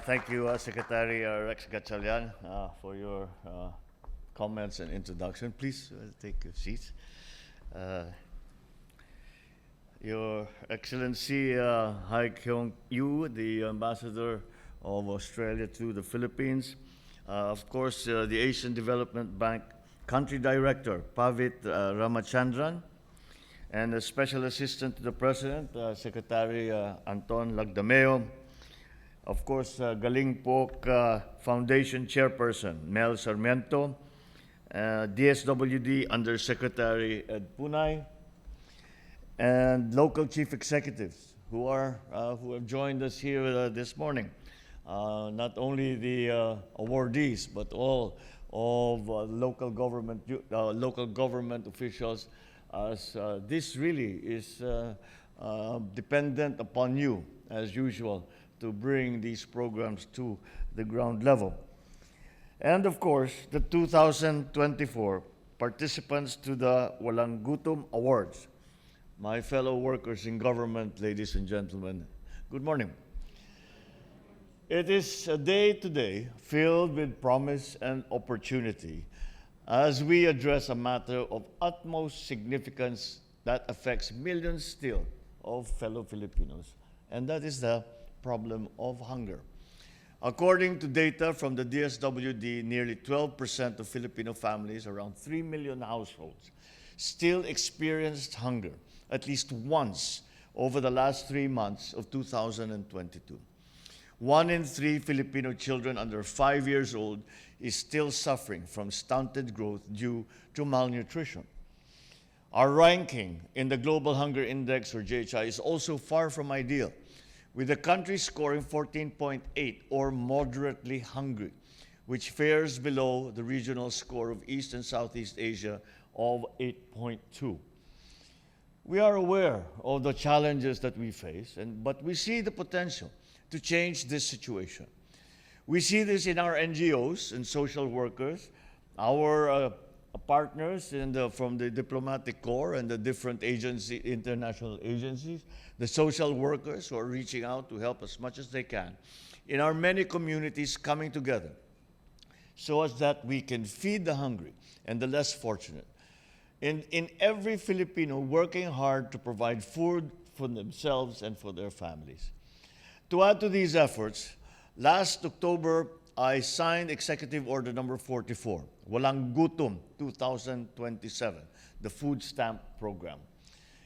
Thank you, Secretary Rex Gatchalian, for your comments and introduction. Please take your seats. Your Excellency Hai Kyung Yu, the Ambassador of Australia to the Philippines. Of course, the Asian Development Bank Country Director, Pavit Ramachandran, and the Special Assistant to the President, Secretary Anton Lagdameo. Of course, Galing Pok Foundation Chairperson, Mel Sarmiento, DSWD Undersecretary Ed Punay, and local chief executives who have joined us here this morning. Not only the awardees, but all of local government officials, as this really is dependent upon you, as usual, to bring these programs to the ground level. And of course, the 2024 participants to the Walang Gutom Awards. My fellow workers in government, ladies and gentlemen, good morning. It is a day today filled with promise and opportunity as we address a matter of utmost significance that affects millions still of fellow Filipinos, and that is the problem of hunger. According to data from the DSWD, nearly 12% of Filipino families, around 3 million households, still experienced hunger at least once over the last 3 months of 2022. 1 in 3 Filipino children under 5 years old is still suffering from stunted growth due to malnutrition. Our ranking in the Global Hunger Index, or GHI, is also far from ideal, with the country scoring 14.8 or moderately hungry, which fares below the regional score of East and Southeast Asia of 8.2. We are aware of the challenges that we face, but we see the potential to change this situation. We see this in our NGOs and social workers, our partners from the diplomatic corps and the different international agencies, the social workers who are reaching out to help as much as they can, in our many communities coming together so as that we can feed the hungry and the less fortunate. In every Filipino working hard to provide food for themselves and for their families. To add to these efforts, last October, I signed Executive Order number 44, Walang Gutom 2027, the food stamp program.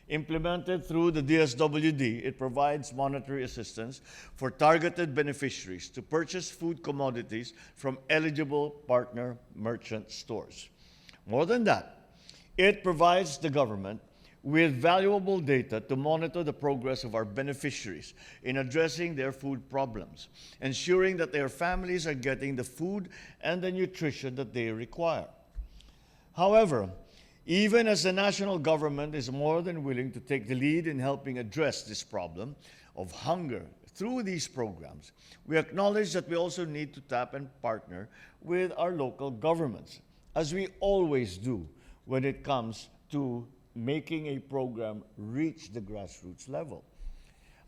Implemented through the DSWD, it provides monetary assistance for targeted beneficiaries to purchase food commodities from eligible partner merchant stores. More than that, it provides the government with valuable data to monitor the progress of our beneficiaries in addressing their food problems, ensuring that their families are getting the food and the nutrition that they require. However, even as the national government is more than willing to take the lead in helping address this problem of hunger through these programs, we acknowledge that we also need to tap and partner with our local governments, as we always do when it comes to making a program reach the grassroots level.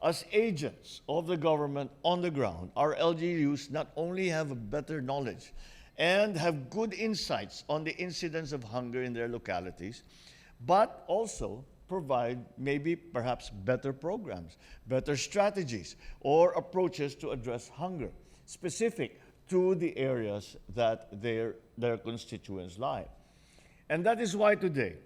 As agents of the government on the ground, our LGUs not only have a better knowledge and have good insights on the incidence of hunger in their localities, but also provide perhaps better programs, better strategies, or approaches to address hunger, specific to the areas that their constituents lie. And that is why today,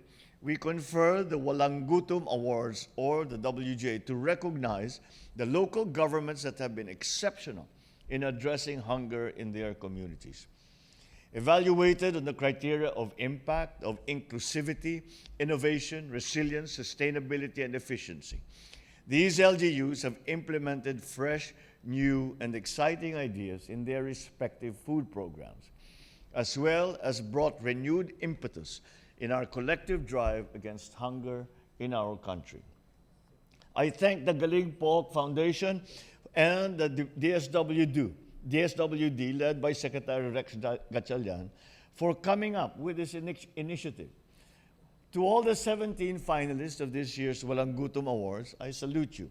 we confer the Walang Gutom Awards, or the WGA, to recognize the local governments that have been exceptional in addressing hunger in their communities. Evaluated on the criteria of impact, of inclusivity, innovation, resilience, sustainability, and efficiency, these LGUs have implemented fresh, new, and exciting ideas in their respective food programs, as well as brought renewed impetus in our collective drive against hunger in our country. I thank the Galing Pok Foundation and the DSWD, led by Secretary Rex Gatchalian, for coming up with this initiative. To all the 17 finalists of this year's Walang Gutom Awards, I salute you.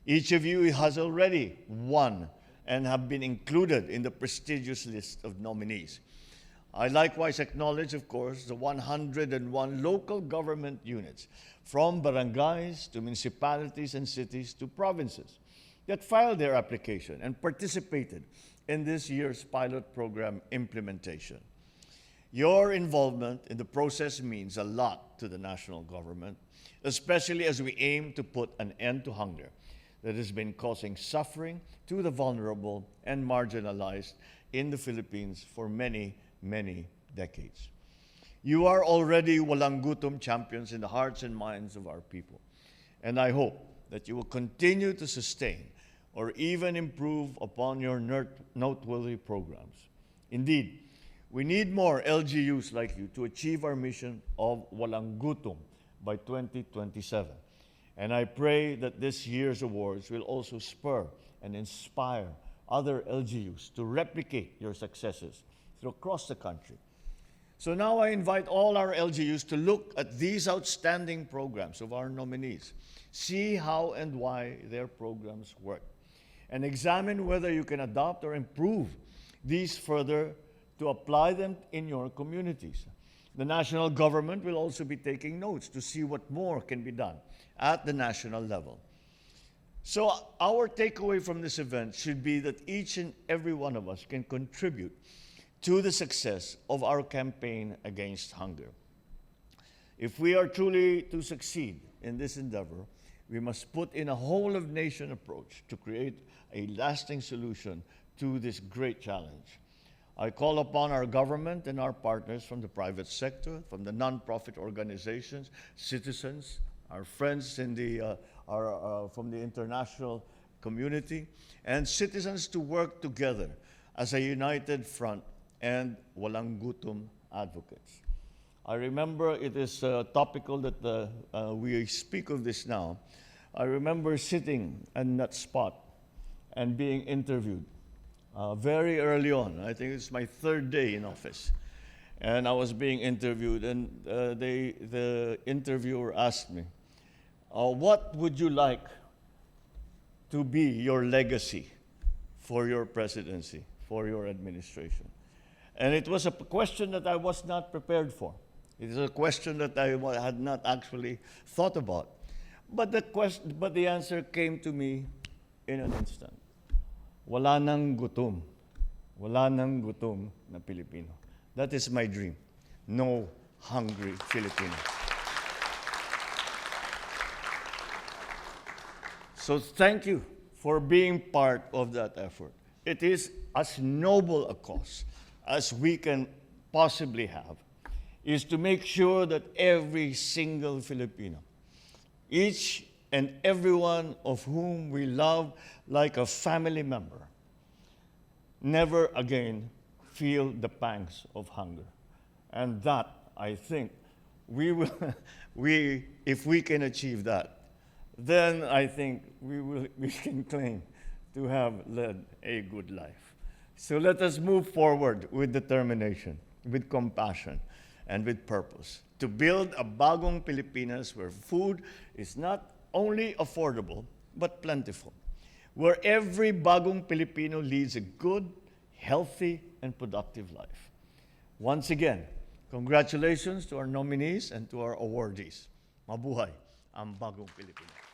Each of you has already won and have been included in the prestigious list of nominees. I likewise acknowledge, of course, the 101 local government units, from barangays to municipalities and cities to provinces, that filed their application and participated in this year's pilot program implementation. Your involvement in the process means a lot to the national government, especially as we aim to put an end to hunger that has been causing suffering to the vulnerable and marginalized in the Philippines for many, many decades. You are already Walang Gutom champions in the hearts and minds of our people, and I hope that you will continue to sustain or even improve upon your noteworthy programs. Indeed, we need more LGUs like you to achieve our mission of Walang Gutom by 2027. And I pray that this year's awards will also spur and inspire other LGUs to replicate your successes across the country. So now I invite all our LGUs to look at these outstanding programs of our nominees, see how and why their programs work, and examine whether you can adopt or improve these further to apply them in your communities. The national government will also be taking notes to see what more can be done at the national level. So our takeaway from this event should be that each and every one of us can contribute to the success of our campaign against hunger. If we are truly to succeed in this endeavor, we must put in a whole-of-nation approach to create a lasting solution to this great challenge. I call upon our government and our partners from the private sector, from the non-profit organizations, citizens, our friends in from the international community, and citizens to work together as a united front and Walang Gutom advocates. I remember it is topical that we speak of this now. I remember sitting in that spot and being interviewed very early on. I think it's my third day in office. And I was being interviewed, and the interviewer asked me, what would you like to be your legacy for your presidency, for your administration? And it was a question that I was not prepared for. It is a question that I had not actually thought about. But the answer came to me in an instant. Wala nang gutom. Wala nang gutom na Pilipino. That is my dream. No hungry Filipino. So thank you for being part of that effort. It is as noble a cause as we can possibly have, is to make sure that every single Filipino, each and every one of whom we love like a family member, never again feel the pangs of hunger. And that, I think, if we can achieve that, then I think we can claim to have led a good life. So let us move forward with determination, with compassion, and with purpose to build a bagong Pilipinas where food is not only affordable, but plentiful, where every bagong Filipino leads a good, healthy, and productive life. Once again, congratulations to our nominees and to our awardees. Mabuhay ang bagong Pilipinas.